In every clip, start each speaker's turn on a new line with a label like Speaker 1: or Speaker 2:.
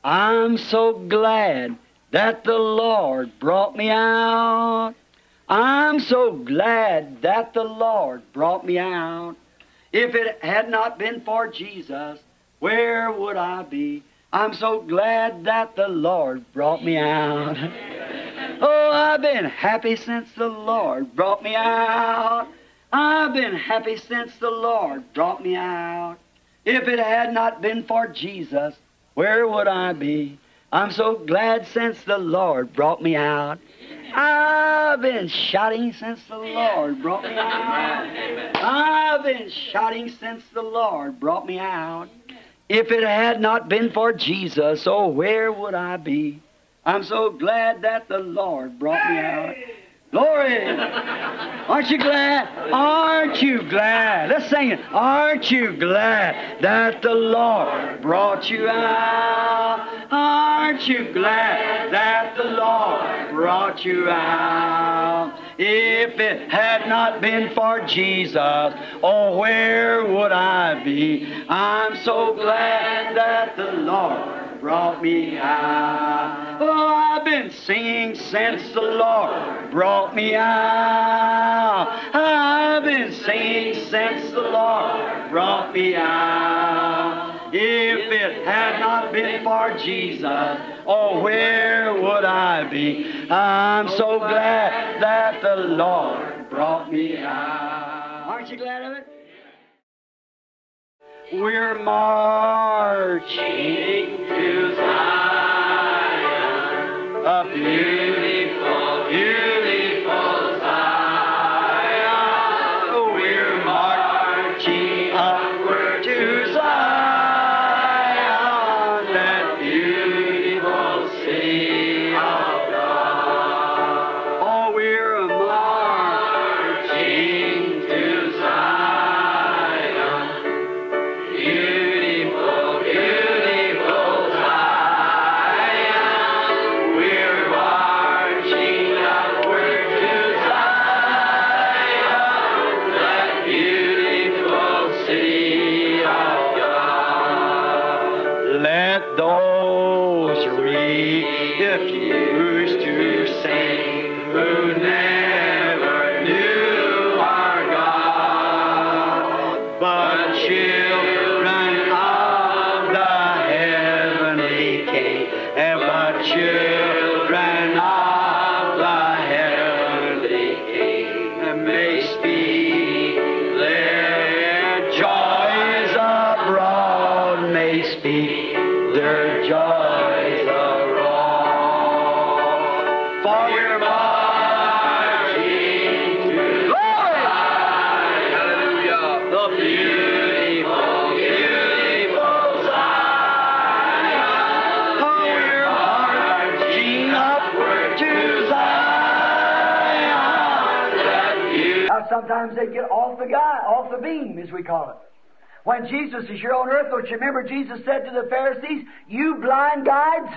Speaker 1: I'm so glad that the Lord brought me out. I'm so glad that the Lord brought me out. If it had not been for Jesus, where would I be? I'm so glad that the Lord brought me out. Oh, I've been happy since the Lord brought me out. I've been happy since the Lord brought me out. If it had not been for Jesus, where would I be? I'm so glad since the Lord brought me out. I've been shouting since the Lord brought me out. I've been shouting since the Lord brought me out. If it had not been for Jesus, oh, where would I be? I'm so glad that the Lord brought me out. Glory! Aren't you glad? Aren't you glad? Let's sing it. Aren't you glad that the Lord brought you out? Aren't you glad that the Lord brought you out? If it had not been for Jesus, oh, where would I be? I'm so glad that the Lord brought me out. Oh, I've been singing since the Lord brought me out. I've been singing since the Lord brought me out. If it had not been for Jesus, oh, where would I be? I'm so glad that the Lord brought me out. Aren't you glad of it? We're marching to Zion, a beautiful, beautiful Zion. We're marching upward to Zion, that beautiful city of God. Oh, we're marching to Zion. Beautiful, beautiful Zion. We're marching upward to Zion, that beautiful city of God. Let those refuse to sing who never knew our God, but children of the heavenly King, and but children of the heavenly King, and may speak their joys abroad, may speak their joys abroad. For we're marching to Hallelujah, the beautiful, beautiful Zion. Oh, we're marching upward to Zion. That beautiful.
Speaker 2: Now, sometimes they get off the beam, as we call it. When Jesus is here on earth, don't you remember Jesus said to the Pharisees, "You blind guides"?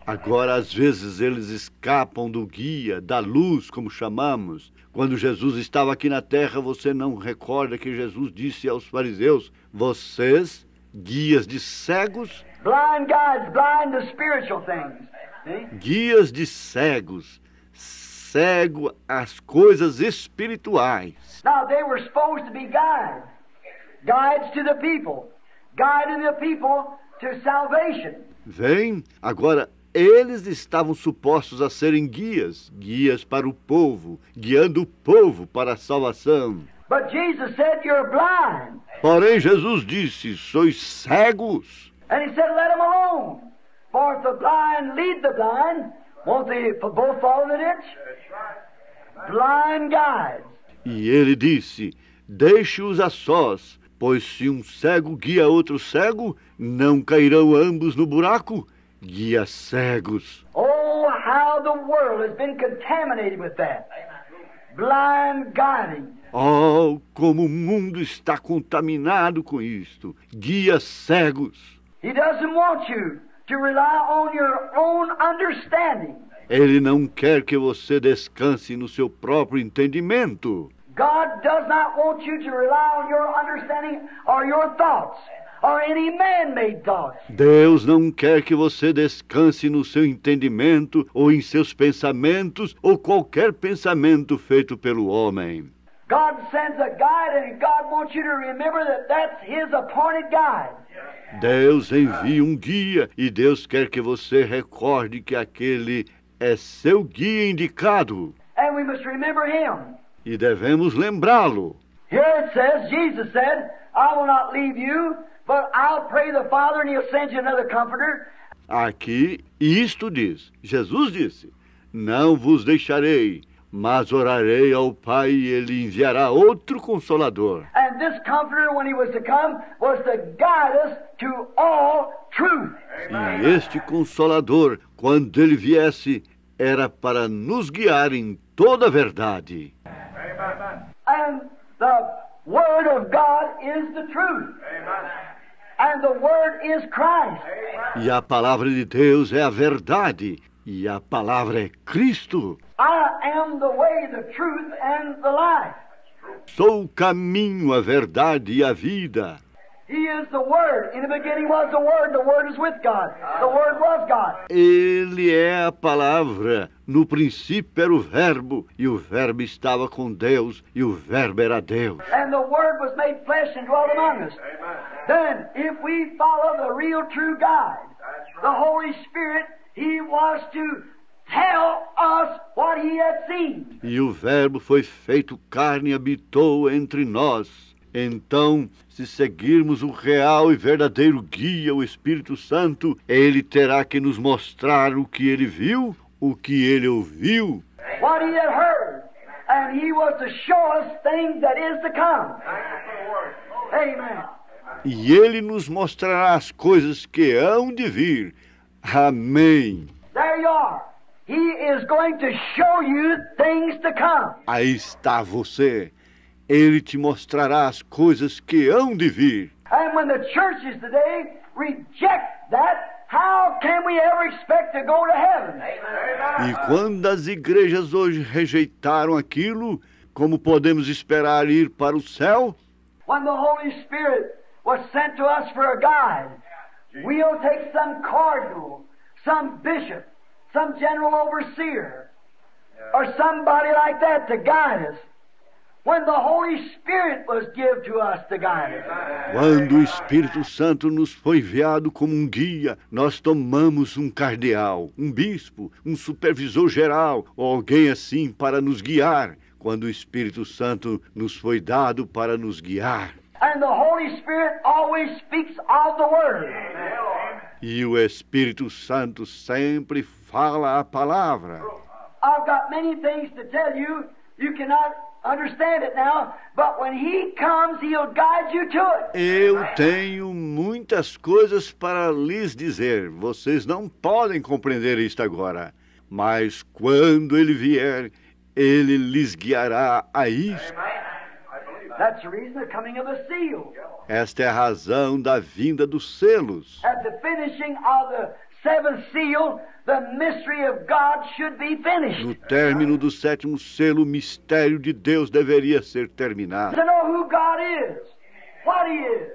Speaker 3: Agora, às vezes, eles escapam do guia, da luz, como chamamos. Quando Jesus estava aqui na terra, você não recorda que Jesus disse aos fariseus: vocês, guias de cegos,
Speaker 2: Blind guides, blind to spiritual things. See?
Speaker 3: guias de cegos, cego às coisas espirituais.
Speaker 2: Now, they were supposed to be guides. Guides to the people. Guiding the people to salvation.
Speaker 3: Vem, agora, eles estavam supostos a serem guias, guias para o povo, guiando o povo para a salvação.
Speaker 2: But Jesus said, "You're blind."
Speaker 3: Porém, Jesus disse: sois cegos.
Speaker 2: And He said, "Let them alone. For if the blind lead the blind, won't they both fall in the ditch?" Blind guides.
Speaker 3: E ele disse: deixe-os a sós, pois se um cego guia outro cego, não cairão ambos no buraco? Guia cegos.
Speaker 2: Oh, how the world has been contaminated with that. Blind guiding.
Speaker 3: Oh, como o mundo está contaminado com isto. Guia cegos.
Speaker 2: He doesn't want you to rely on your own understanding.
Speaker 3: Ele não quer que você descanse no seu próprio entendimento.
Speaker 2: God does not want you to rely on your understanding or your thoughts or any man-made thoughts.
Speaker 3: Deus não quer que você descanse no seu entendimento ou em seus pensamentos ou qualquer pensamento feito pelo homem.
Speaker 2: God sends a guide, and God wants you to remember that that's His appointed guide.
Speaker 3: Deus envia um guia e Deus quer que você recorde que aquele é seu guia indicado.
Speaker 2: And we must remember Him.
Speaker 3: E devemos lembrá-lo.
Speaker 2: Here it says, Jesus said, I will not leave you, but I'll pray the Father and He'll send you another comforter.
Speaker 3: Aqui, isto diz, Jesus disse, não vos deixarei, mas orarei ao Pai e Ele enviará outro Consolador.
Speaker 2: And this comforter, when He was to come, was to guide us to all truth.
Speaker 3: E este Consolador, quando Ele viesse, era para nos guiar em toda a verdade.
Speaker 2: And the Word of God is the truth. And the Word is Christ.
Speaker 3: E a palavra de Deus é a verdade, e a palavra é Cristo.
Speaker 2: I am the way, the truth, and the life.
Speaker 3: Sou o caminho, a verdade e a vida.
Speaker 2: He is the Word. In the beginning was the Word is with God. The Word was God.
Speaker 3: Ele é a palavra. No princípio era o Verbo, e o Verbo estava com Deus, e o Verbo era Deus.
Speaker 2: And the Word was made flesh and dwelt among us. Then, if we follow the real true guide, the Holy Spirit, He was to tell us what He had seen.
Speaker 3: E o Verbo foi feito carne e habitou entre nós. Então, se seguirmos o real e verdadeiro guia, o Espírito Santo, Ele terá que nos mostrar o que Ele viu, o que Ele ouviu,
Speaker 2: What He had heard. And He was to show us things that is to come. Amen.
Speaker 3: e Ele nos mostrará as coisas que hão de vir. Amém.
Speaker 2: There you are. He is going to show you things to come.
Speaker 3: Aí está você. Ele te mostrará as coisas que hão de vir.
Speaker 2: And when the churches today reject that, how can we ever expect to go to heaven?
Speaker 3: E quando as igrejas hoje rejeitaram aquilo, como podemos esperar ir para o céu?
Speaker 2: When the Holy Spirit was sent to us for a guide, we'll take some cardinal, some bishop, some general overseer, or somebody like that to guide us. When the Holy Spirit was given to us to guide us.
Speaker 3: Quando o Espírito Santo nos foi enviado como um guia, nós tomamos um cardeal, um bispo, um supervisor geral, ou alguém assim para nos guiar. Quando o Espírito Santo nos foi dado para nos guiar.
Speaker 2: And the Holy Spirit always speaks of the Word.
Speaker 3: E o Espírito Santo sempre fala a palavra.
Speaker 2: I've got many things to tell you. You cannot understand it now, but when He comes, He'll guide you to it.
Speaker 3: Eu tenho muitas coisas para lhes dizer. Vocês não podem compreender isto agora. Mas quando Ele vier, Ele lhes guiará a isto.
Speaker 2: That's the reason the coming of the seal.
Speaker 3: Esta é a razão da vinda dos selos.
Speaker 2: At the finishing of the seventh seal, the mystery of God should be finished.
Speaker 3: No término do sétimo selo, o mistério de Deus deveria ser terminado.
Speaker 2: To know who God is, what He is,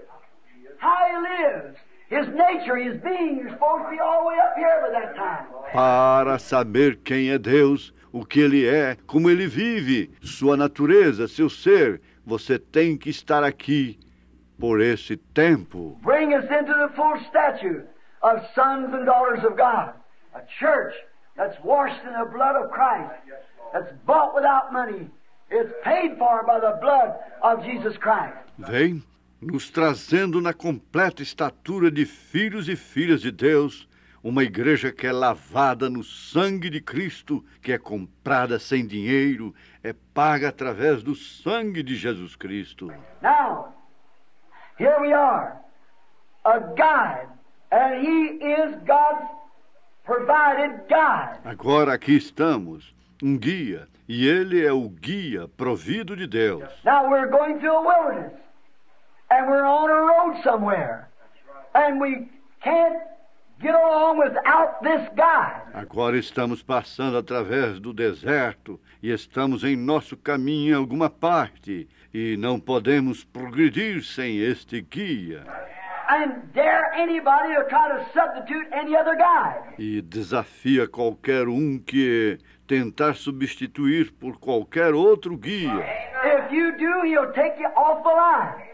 Speaker 2: how He lives, His nature, His being. You're supposed to be all the way up here by that time.
Speaker 3: Para saber quem é Deus, o que Ele é, como Ele vive, sua natureza, seu ser, você tem que estar aqui por esse tempo.
Speaker 2: Bring us into the full statue of sons and daughters of God. A church that's washed in the blood of Christ, that's bought without money. It's paid for by the blood of Jesus Christ.
Speaker 3: Vem nos trazendo na completa estatura de filhos e filhas de Deus, uma igreja que é lavada no sangue de Cristo, que é comprada sem dinheiro, é paga através do sangue de Jesus Cristo.
Speaker 2: Now, here we are, a guide, and He is God's provided guide.
Speaker 3: Agora aqui estamos, um guia, e Ele é o guia provido de Deus.
Speaker 2: Now we're going through a wilderness, and we're on a road somewhere, and we can't get along without this guide.
Speaker 3: Agora estamos passando através do deserto e estamos em nosso caminho em alguma parte e não podemos progredir sem este guia.
Speaker 2: and dare anybody to try to substitute any other guide.
Speaker 3: E desafia qualquer que tentar substituir por qualquer outro guia.
Speaker 2: If you do, he'll take you off the line.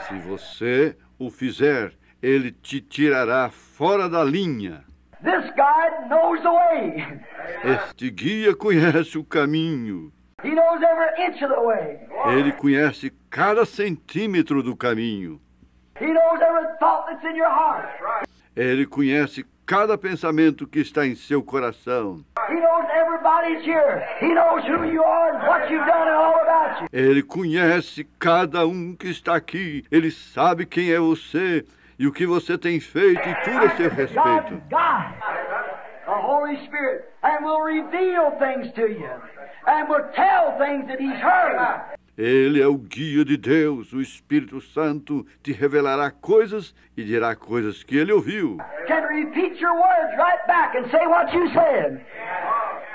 Speaker 3: Se você o fizer, ele te tirará fora da linha.
Speaker 2: This guide knows the way.
Speaker 3: Este guia conhece o caminho.
Speaker 2: He knows every inch of the way.
Speaker 3: Ele conhece cada centímetro do caminho.
Speaker 2: He knows every thought that's in your heart.
Speaker 3: Ele conhece cada pensamento que está em seu coração.
Speaker 2: He knows everybody's here. He knows who you are and what you've done and all about you.
Speaker 3: Ele conhece cada que está aqui. Ele sabe quem é você e o que você tem feito e tudo a seu respeito.
Speaker 2: God, the Holy Spirit, and will reveal things to you, and will tell things that He's heard.
Speaker 3: Ele é o guia de Deus. O Espírito Santo te revelará coisas e dirá coisas que ele ouviu.
Speaker 2: Can repeat your words right back and say what you said.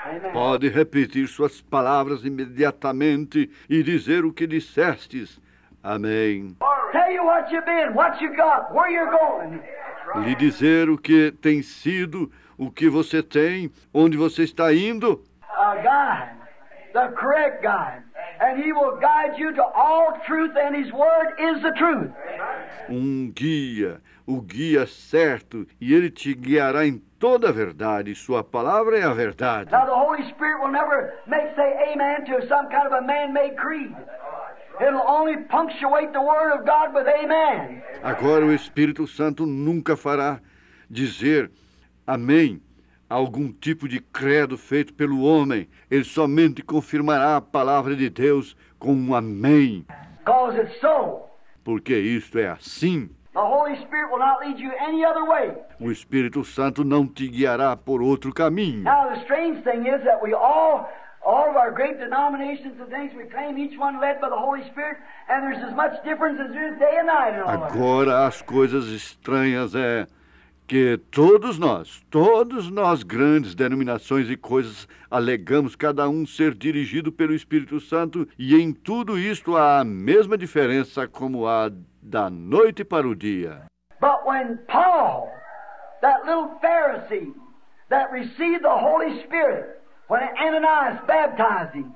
Speaker 2: Amen.
Speaker 3: Pode repetir suas palavras imediatamente e dizer o que dissestes. Amém.
Speaker 2: Tell you what you've been, what you got, where you're going.
Speaker 3: Lhe dizer o que tem sido, o que você tem, onde você está indo.
Speaker 2: A guide, the correct guide, and He will guide you to all truth, and His word is the truth.
Speaker 3: Guia, o guia certo, e ele te guiará em toda a verdade. Sua palavra é a verdade.
Speaker 2: Now the Holy Spirit will never say amen to some kind of a man-made creed. It'll only punctuate the word of God with amen.
Speaker 3: Agora o Espírito Santo nunca fará dizer amém a algum tipo de credo feito pelo homem. Ele somente confirmará a palavra de Deus com um amém.
Speaker 2: Because it's so.
Speaker 3: Porque isto é assim.
Speaker 2: The Holy Spirit will not lead you any other way.
Speaker 3: O Espírito Santo não te guiará por outro caminho.
Speaker 2: Now the strange thing is that we all of our great denominations and things, we claim each one led by the Holy Spirit, and there's as much difference as there is day and night in all of it.
Speaker 3: Agora as coisas estranhas é que todos nós grandes denominações e coisas alegamos cada ser dirigido pelo Espírito Santo, e em tudo isto há a mesma diferença como há da noite para o dia.
Speaker 2: But when Paul, that little Pharisee that received the Holy Spirit, when Ananias baptized him,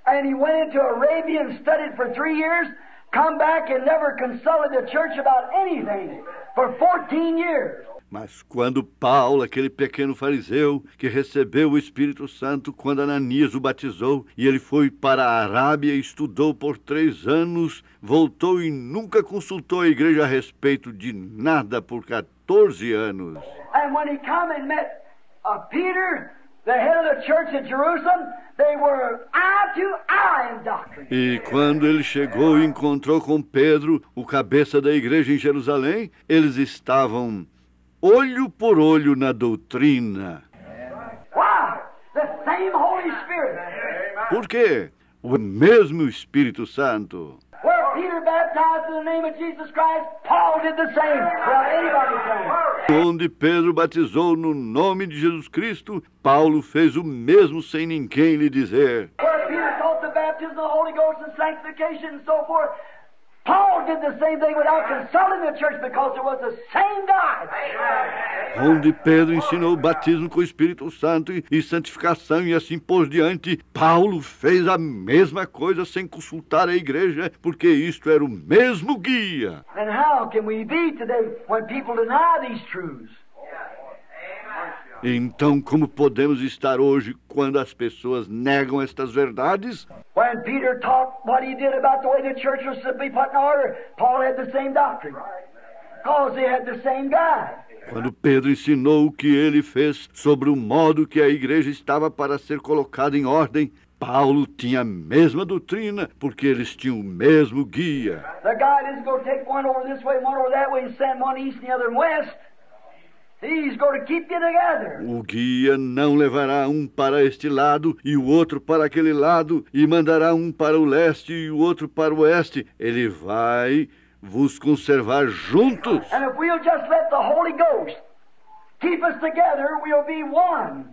Speaker 2: and he went into Arabia and studied for 3 years, come back and never consulted the church about anything for 14 years.
Speaker 3: Mas quando Paulo, aquele pequeno fariseu que recebeu o Espírito Santo quando Ananias o batizou, e ele foi para a Arábia e estudou por 3 anos, voltou e nunca consultou a igreja a respeito de nada por 14 anos.
Speaker 2: And when he came and met Peter, the head of the church at Jerusalem, they were eye to eye in doctrine.
Speaker 3: E quando ele chegou e encontrou com Pedro, o cabeça da igreja em Jerusalém, eles estavam olho por olho na doutrina.
Speaker 2: Why? The same Holy Spirit.
Speaker 3: Por quê? O mesmo Espírito Santo.
Speaker 2: Where Peter baptized in the name of Jesus Christ, Paul did the same without anybody saying.
Speaker 3: Onde Pedro batizou no nome de Jesus Cristo, Paulo fez o mesmo sem ninguém lhe dizer.
Speaker 2: Where Peter taught the baptism of the Holy Ghost and sanctification and so forth, Paul did the same thing without consulting the church because it was the same God.
Speaker 3: Onde Pedro ensinou o batismo com o Espírito Santo e santificação e assim por diante, Paulo fez a mesma coisa sem consultar a igreja, porque isto era o mesmo guia.
Speaker 2: And how can we be today when people deny these truths?
Speaker 3: Então, como podemos estar hoje quando as pessoas negam estas verdades?
Speaker 2: When Peter taught what he did about the way the church was to be put in order, Paul had the same doctrine, because they had the same God.
Speaker 3: Quando Pedro ensinou o que ele fez sobre o modo que a igreja estava para ser colocada em ordem, Paulo tinha a mesma doutrina, porque eles tinham o mesmo guia.
Speaker 2: The guide isn't going to take one over this way, one over that way, and send one east and the other west. He's going to keep you together.
Speaker 3: O guia não levará para este lado e o outro para aquele lado, e mandará para o leste e o outro para o oeste. Ele vai vos conservar juntos.
Speaker 2: And if we'll just let the Holy Ghost keep us together, we'll be one.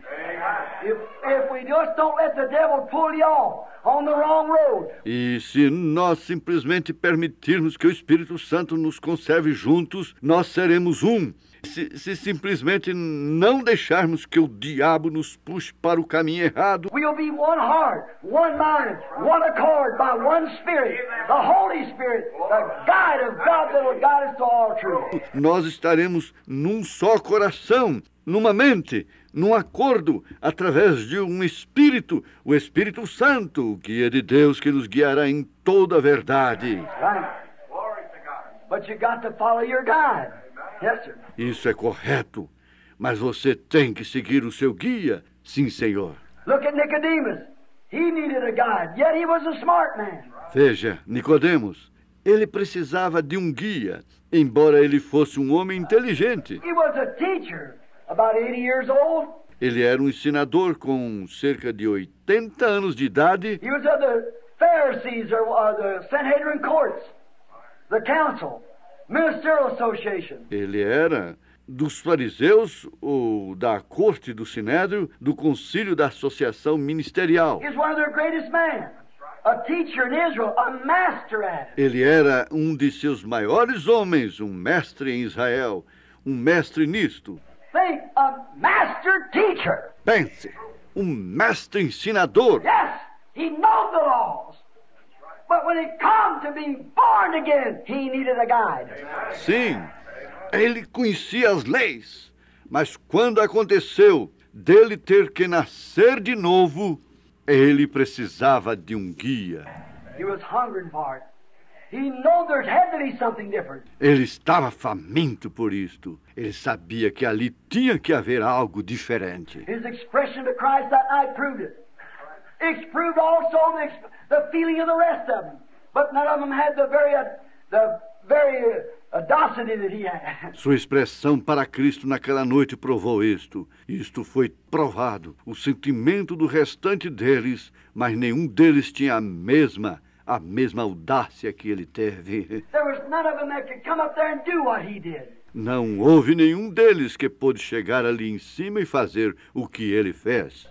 Speaker 2: If we just don't let the devil pull you off on the wrong road.
Speaker 3: E se nós simplesmente permitirmos que o Espírito Santo nos conserve juntos, nós seremos um. Se simplesmente não deixarmos que o diabo nos puxe para o caminho errado,
Speaker 2: We'll be one heart, one mind, one accord by one Spirit, the Holy Spirit, the guide of God that will guide us to all truth.
Speaker 3: nós estaremos num só coração, numa mente, num acordo, através de um Espírito, o Espírito Santo, o guia de Deus que nos guiará em toda a verdade.
Speaker 2: Right? But you got to follow your guide. Yes, sir.
Speaker 3: Isso é correto, mas você tem que seguir o seu guia. Sim, Senhor.
Speaker 2: Look at Nicodemus. He needed a guide, yet he was a smart man.
Speaker 3: Veja, Nicodemos, ele precisava de um guia, embora ele fosse um homem inteligente.
Speaker 2: He was a teacher, about 80 years old.
Speaker 3: Ele era um ensinador com cerca de 80 anos de idade.
Speaker 2: He was of the Pharisees or the Sanhedrin courts, the council, ministerial association.
Speaker 3: Ele era dos fariseus, ou da corte do Sinédrio, do concílio da associação ministerial.
Speaker 2: He's one of their greatest men, a teacher in Israel, a master at it.
Speaker 3: Ele era um de seus maiores homens, um mestre em Israel, um mestre nisto.
Speaker 2: Think, a master teacher.
Speaker 3: Pense, um mestre ensinador.
Speaker 2: Yes, he knows the laws. But when it come to being born again, he needed a guide.
Speaker 3: Sim, ele conhecia as leis, mas quando aconteceu dele ter que nascer de novo, ele precisava de um guia.
Speaker 2: He was hungering for it. He knew there had to be something different.
Speaker 3: Ele estava faminto por isto. Ele sabia que ali tinha que haver algo diferente.
Speaker 2: His expression to Christ that night proved it. It proved also the feeling of the rest of them. But none of them had the very audacity that he had.
Speaker 3: Sua expressão para Cristo naquela noite provou isto. Isto foi provado. O sentimento do restante deles, mas nenhum deles tinha a mesma audácia que ele teve.
Speaker 2: There was none of them that could come up there and do what he did.
Speaker 3: Não houve nenhum deles que pôde chegar ali em cima e fazer o que ele fez.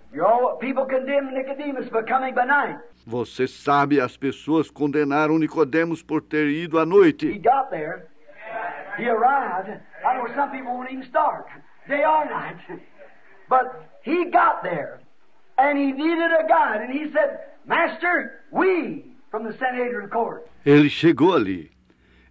Speaker 2: People condemned Nicodemus for coming by night.
Speaker 3: Você sabe, as pessoas condenaram Nicodemos por ter ido à noite.
Speaker 2: He got there. He arrived. I know some people won't even start, day or night. But he got there. And he needed a guide. And he said, Master, from the Sanhedrin court.
Speaker 3: Ele chegou ali.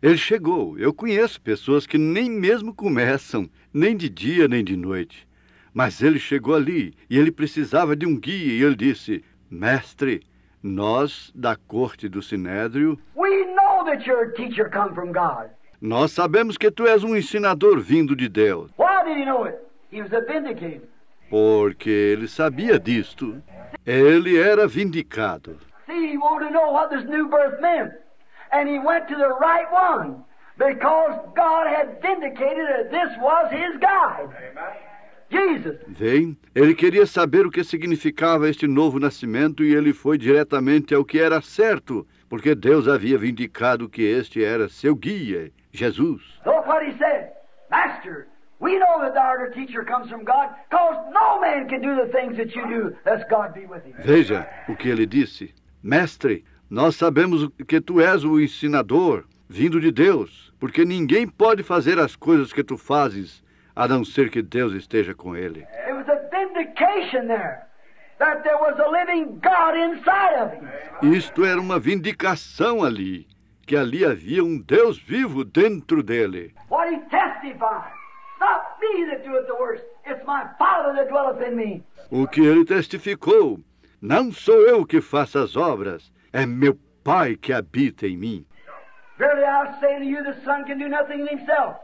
Speaker 3: Ele chegou. Eu conheço pessoas que nem mesmo começam, nem de dia nem de noite. Mas ele chegou ali e ele precisava de um guia. E ele disse, Mestre, nós da corte do Sinédrio,
Speaker 2: We know that you're a teacher come from God.
Speaker 3: nós sabemos que tu és um ensinador vindo de Deus.
Speaker 2: Why did he know it? He was a vindicator.
Speaker 3: Porque ele sabia disto. Ele era vindicado.
Speaker 2: See, he wanted to know what this new birth meant. And he went to the right one. Because God had vindicated that this was his guide. Jesus.
Speaker 3: Vem, ele queria saber o que significava este novo nascimento e ele foi diretamente ao que era certo, porque Deus havia vindicado que este era seu guia, Jesus.
Speaker 2: Look what he said. Master, we know that thou art a teacher comes from God, because no man can do the things that you do, lest God be with him.
Speaker 3: Veja o que ele disse. Mestre, nós sabemos que tu és o ensinador vindo de Deus, porque ninguém pode fazer as coisas que tu fazes, a não ser que Deus esteja com ele.
Speaker 2: It was a vindication there, that there was a living God inside of him.
Speaker 3: Isto era uma vindicação ali, que ali havia um Deus vivo dentro dele.
Speaker 2: What he testified, not me that doeth the works, it's my Father that dwelleth in me.
Speaker 3: O que ele testificou, não sou eu que faço as obras, é meu Pai que habita em mim.
Speaker 2: Verily I say to you, the Son can do nothing in himself.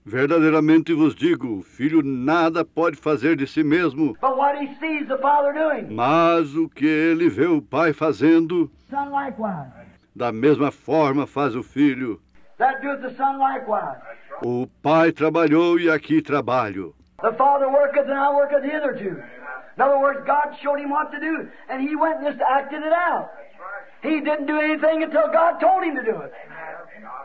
Speaker 3: Verdadeiramente vos digo, o Filho nada pode fazer de si mesmo,
Speaker 2: But what he sees the Father doing,
Speaker 3: mas o que ele vê o Pai fazendo,
Speaker 2: Son likewise.
Speaker 3: da mesma forma faz o Filho.
Speaker 2: That doeth the Son likewise.
Speaker 3: O Pai trabalhou e aqui trabalho.
Speaker 2: The Father worketh and I worketh hitherto. In other words, God showed him what to do, and he went and just acted it out. He didn't do anything until God told him to do it.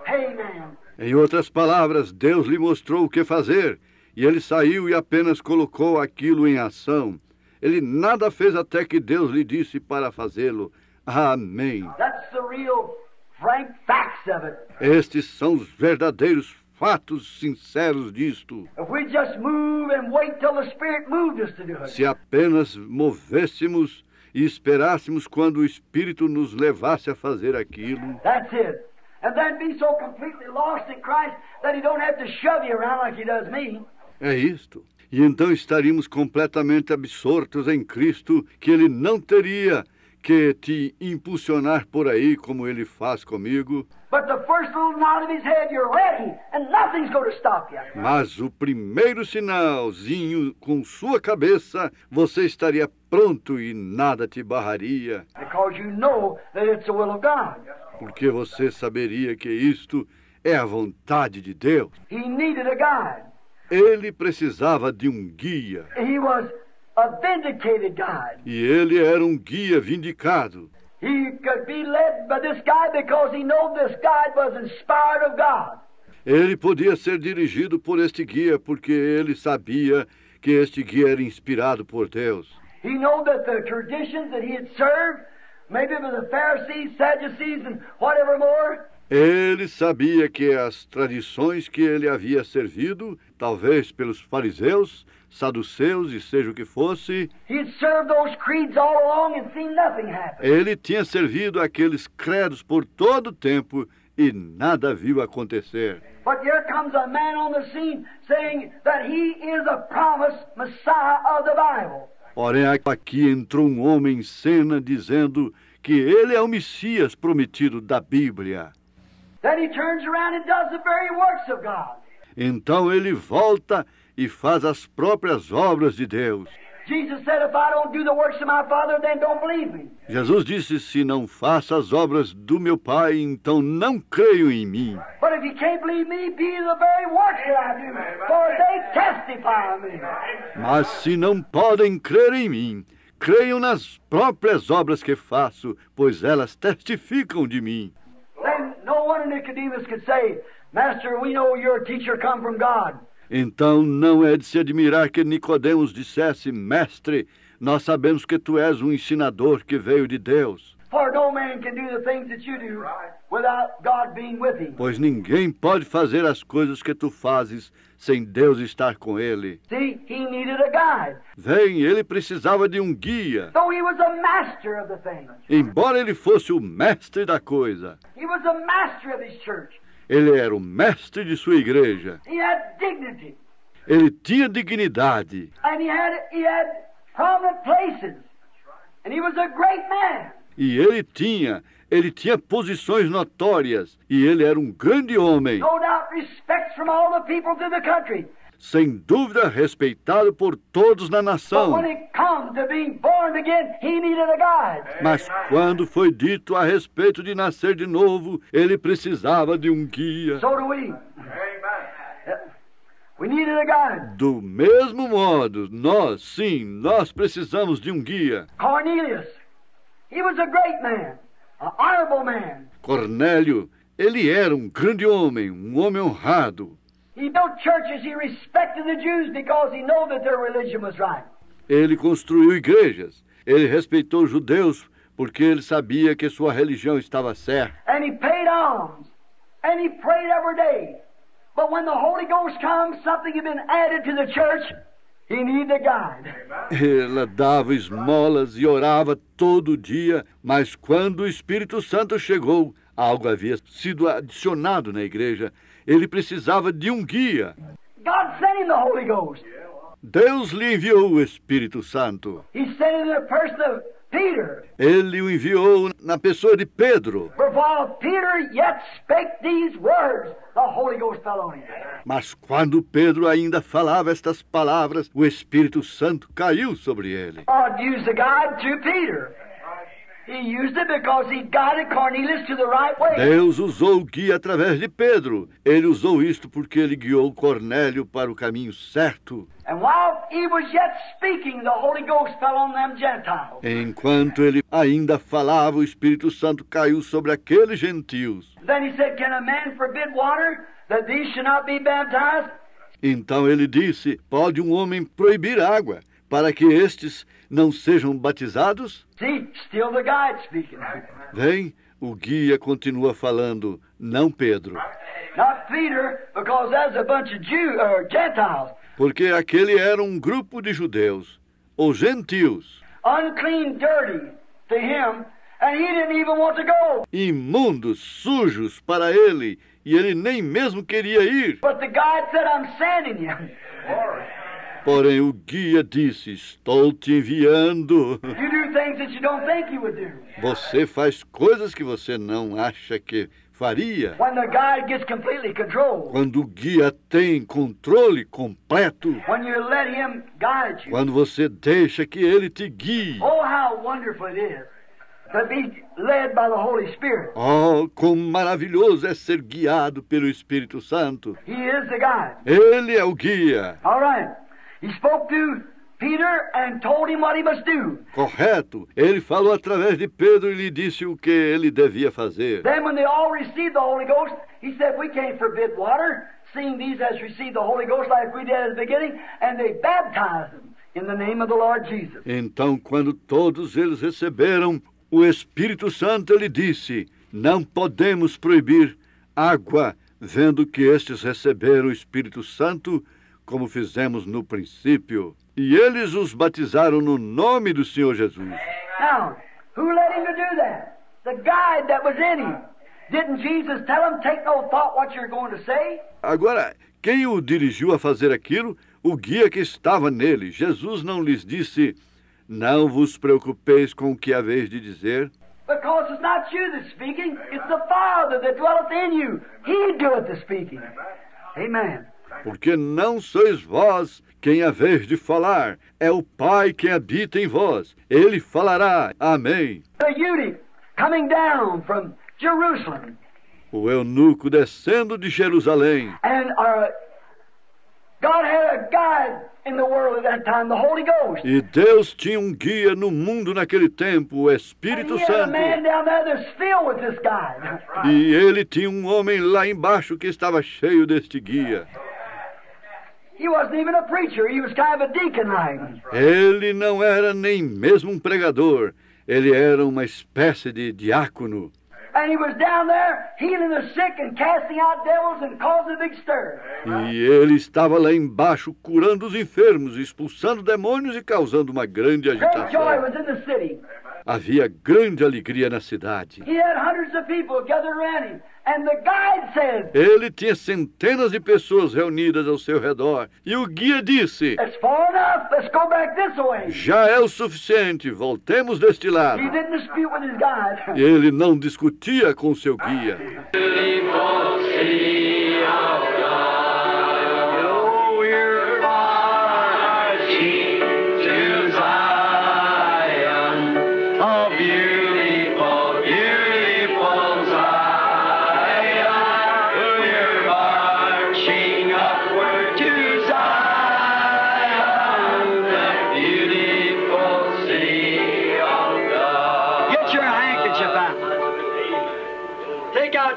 Speaker 2: Amen.
Speaker 3: Em outras palavras, Deus lhe mostrou o que fazer, e ele saiu e apenas colocou aquilo em ação. Ele nada fez até que Deus lhe disse para fazê-lo. Amém.
Speaker 2: That's the real frank facts of it.
Speaker 3: Estes são os verdadeiros fatos sinceros disto.
Speaker 2: If we just move and wait till the Spirit moved us to do it.
Speaker 3: Se apenas movêssemos e esperássemos quando o Espírito nos levasse a fazer aquilo,
Speaker 2: That's it. And then be so completely lost in Christ that He don't have to shove you around like He does me.
Speaker 3: é isto. E então estaríamos completamente absortos em Cristo, que Ele não teria que te impulsionar por aí como Ele faz comigo.
Speaker 2: But the first little nod of His head, you're ready, and nothing's going to stop you.
Speaker 3: Mas o primeiro sinalzinho com sua cabeça, você estaria pronto e nada te barraria,
Speaker 2: Because you know that it's the will of God.
Speaker 3: porque você saberia que isto é a vontade de Deus.
Speaker 2: He needed a guide.
Speaker 3: Ele precisava de um guia,
Speaker 2: He was a vindicated guide.
Speaker 3: e ele era um guia vindicado.
Speaker 2: He could be led by this guide because he knew this guide was inspired of God.
Speaker 3: Ele podia ser dirigido por este guia porque ele sabia que este guia era inspirado por Deus.
Speaker 2: He knew that the traditions that he had served, maybe with the Pharisees, Sadducees, and whatever more,
Speaker 3: Ele sabia que as tradições que ele havia servido, talvez pelos fariseus, saduceus e seja o que fosse,
Speaker 2: he had served those creeds all along and seen nothing happen.
Speaker 3: ele tinha servido aqueles credos por todo o tempo e nada viu acontecer.
Speaker 2: But here comes a man on the scene saying that he is a promised Messiah of the Bible.
Speaker 3: Porém, aqui entrou um homem em cena dizendo que ele é o Messias prometido da Bíblia.
Speaker 2: Then he turns around and does the very works of God.
Speaker 3: Então ele volta e faz as próprias obras de Deus.
Speaker 2: Jesus said, if I don't do the works of my Father, then don't believe me.
Speaker 3: Jesus disse, se não faço as obras do meu Pai, então não creio em mim.
Speaker 2: But if you can't believe me, be the very works that I do, for they testify of me.
Speaker 3: Mas se não podem crer em mim, creiam nas próprias obras que faço, pois elas testificam de mim.
Speaker 2: Then no one in Nicodemus could say, Master, we know you're a teacher come from God.
Speaker 3: Então não é de se admirar que Nicodemos dissesse, Mestre, nós sabemos que tu és um ensinador que veio de Deus.
Speaker 2: For no man can do the things that you do without God being with him.
Speaker 3: Pois ninguém pode fazer as coisas que tu fazes sem Deus estar com ele.
Speaker 2: See, he needed a guide.
Speaker 3: Vem, ele precisava de um guia.
Speaker 2: Though he was a master of the thing.
Speaker 3: Embora ele fosse o mestre da coisa,
Speaker 2: He was a master of his church.
Speaker 3: ele era o mestre de sua igreja.
Speaker 2: He had dignity.
Speaker 3: Ele tinha dignidade.
Speaker 2: And he had prominent places. And he was a great man.
Speaker 3: E ele tinha posições notórias. E ele era um grande homem.
Speaker 2: No doubt respect from all the people through the country.
Speaker 3: Sem dúvida, respeitado por todos na
Speaker 2: But
Speaker 3: nação.
Speaker 2: when it comes to being born again, he needed a guide.
Speaker 3: Mas quando foi dito a respeito de nascer de novo, ele precisava de um guia.
Speaker 2: So do we. We needed a guide.
Speaker 3: Do mesmo modo, nós precisamos de um guia.
Speaker 2: Cornelius, he was a great man, an honorable man.
Speaker 3: Cornélio, ele era um grande homem, um homem honrado.
Speaker 2: He built churches. He respected the Jews because he knew that their religion was right.
Speaker 3: Ele construiu igrejas. Ele respeitou os judeus porque ele sabia que sua religião estava certa.
Speaker 2: And he paid alms. And he prayed every day. But when the Holy Ghost comes, something had been added to the church. He needed a guide.
Speaker 3: Ela dava esmolas e orava todo dia, mas quando o Espírito Santo chegou, algo havia sido adicionado na igreja. Ele precisava de um guia.
Speaker 2: God sent him the Holy Ghost.
Speaker 3: Deus lhe enviou o Espírito Santo.
Speaker 2: He sent it in the person of Peter.
Speaker 3: Ele o enviou na pessoa de Pedro.
Speaker 2: For while Peter yet spake these words, the Holy Ghost fell on him.
Speaker 3: Mas quando Pedro ainda falava estas palavras, o Espírito Santo caiu sobre ele.
Speaker 2: God used the guide through Peter. He used it because he guided Cornelius to the right way.
Speaker 3: Deus usou o guia através de Pedro. Ele usou isto porque ele guiou Cornélio para o caminho certo.
Speaker 2: And while he was yet speaking, the Holy Ghost fell on them Gentiles.
Speaker 3: Enquanto ele ainda falava, o Espírito Santo caiu sobre aqueles gentios.
Speaker 2: Then he said, can a man forbid water that these should not be baptized?
Speaker 3: Então ele disse, pode um homem proibir água para que estes não sejam batizados?
Speaker 2: See, still the guide speaking.
Speaker 3: Vem, o guia continua falando, não Pedro.
Speaker 2: Not Peter, because that's a bunch of Gentiles.
Speaker 3: Porque aquele era um grupo de judeus, ou gentios,
Speaker 2: Unclean, dirty to him, and he didn't even want to go.
Speaker 3: imundos, sujos para ele, e ele nem mesmo queria ir.
Speaker 2: But the guide said, I'm sending you.
Speaker 3: Porém o guia disse, estou te enviando.
Speaker 2: You do things that you don't think you would do.
Speaker 3: Você faz coisas que você não acha que faria.
Speaker 2: When the guide gets completely controlled,
Speaker 3: Quando o guia tem controle completo,
Speaker 2: when you let him guide you.
Speaker 3: quando você deixa que ele te guie.
Speaker 2: Oh, how wonderful it is to be led by the Holy Spirit.
Speaker 3: Oh, como maravilhoso é ser guiado pelo Espírito Santo.
Speaker 2: He is the guide.
Speaker 3: Ele é o guia.
Speaker 2: All right. He spoke to Peter and told him what he must do.
Speaker 3: Correto. Ele falou através de Pedro e lhe disse o que ele devia fazer.
Speaker 2: Then when they all received the Holy Ghost, he said, we can't forbid water, seeing these has received the Holy Ghost like we did at the beginning, and they baptized them in the name of the Lord Jesus.
Speaker 3: Então, quando todos eles receberam o Espírito Santo, ele disse, não podemos proibir água, vendo que estes receberam o Espírito Santo, como fizemos no princípio. E eles os batizaram no nome do Senhor Jesus.
Speaker 2: Now, who led him to do that? The guide that was in him. Didn't Jesus tell him, take no thought what you're going to say?
Speaker 3: Agora, quem o dirigiu a fazer aquilo? O guia que estava nele. Jesus não lhes disse, não vos preocupeis com o que haveis de dizer.
Speaker 2: Because it's not you that's speaking, it's the Father that dwelleth in you. He doeth the speaking. Amen.
Speaker 3: Porque não sois vós quem haveis de falar, é o Pai quem habita em vós. Ele falará. Amém.
Speaker 2: The eunuch coming down from Jerusalem.
Speaker 3: O eunuco descendo de Jerusalém.
Speaker 2: And God had a guide in the world at that time, the Holy Ghost.
Speaker 3: E Deus tinha um guia no mundo naquele tempo, o
Speaker 2: And
Speaker 3: Espírito
Speaker 2: he had a
Speaker 3: Santo.
Speaker 2: man down there that's filled with this guide.
Speaker 3: E ele tinha um homem lá embaixo que estava cheio deste guia.
Speaker 2: He wasn't even a preacher. He was kind of a deacon like.
Speaker 3: Ele não era nem mesmo um pregador. Ele era uma espécie de diácono.
Speaker 2: And he was down there healing the sick and casting out devils and causing a big stir.
Speaker 3: E ele estava lá embaixo curando os enfermos, expulsando demônios e causando uma grande
Speaker 2: Great joy
Speaker 3: agitação.
Speaker 2: was in the city.
Speaker 3: Havia grande alegria na cidade.
Speaker 2: He had hundreds of people gathered around him. And the guide said,
Speaker 3: Ele tinha centenas de pessoas reunidas ao seu redor. E o guia disse,
Speaker 2: it's far enough. Let's go back this way.
Speaker 3: já é o suficiente, voltemos deste lado.
Speaker 2: He didn't dispute with his guide.
Speaker 3: Ele não discutia com seu guia.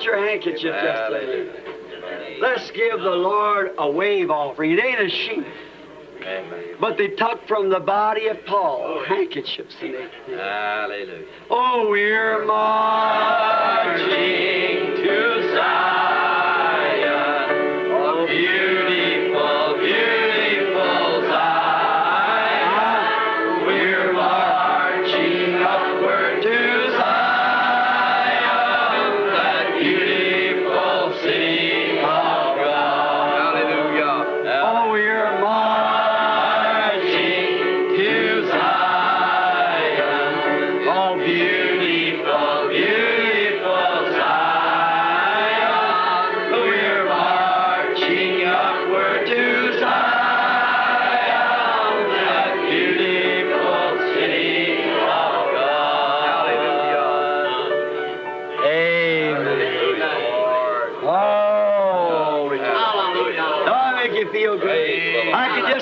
Speaker 1: Your handkerchief just a minute. Let's give the Lord a wave offering. It ain't a sheep. But they took from the body of Paul handkerchiefs.
Speaker 4: Hallelujah.
Speaker 1: Oh, we're marching to Zion. Oh, beautiful, beautiful Zion. We're marching upward to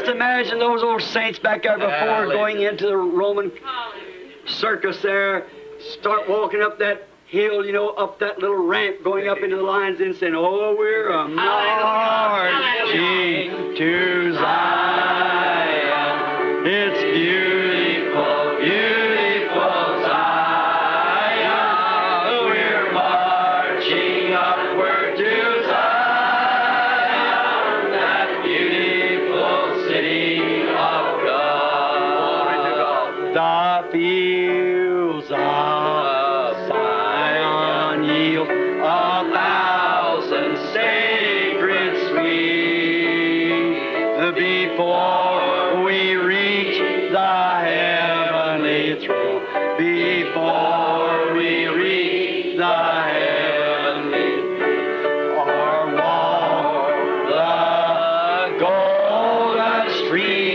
Speaker 1: imagine those old saints back there before going into the Roman circus there, start walking up that hill, you know, up that little ramp, going up into the lines and saying, oh, we're a marching to Zion. It's beautiful, beautiful Zion. We're marching upward to Zion, that beautiful city of God. The fields of Zion yield 1,000 sacred sweets before we reach the heavenly throne. Before we reach the heavenly throne, or walk the golden street.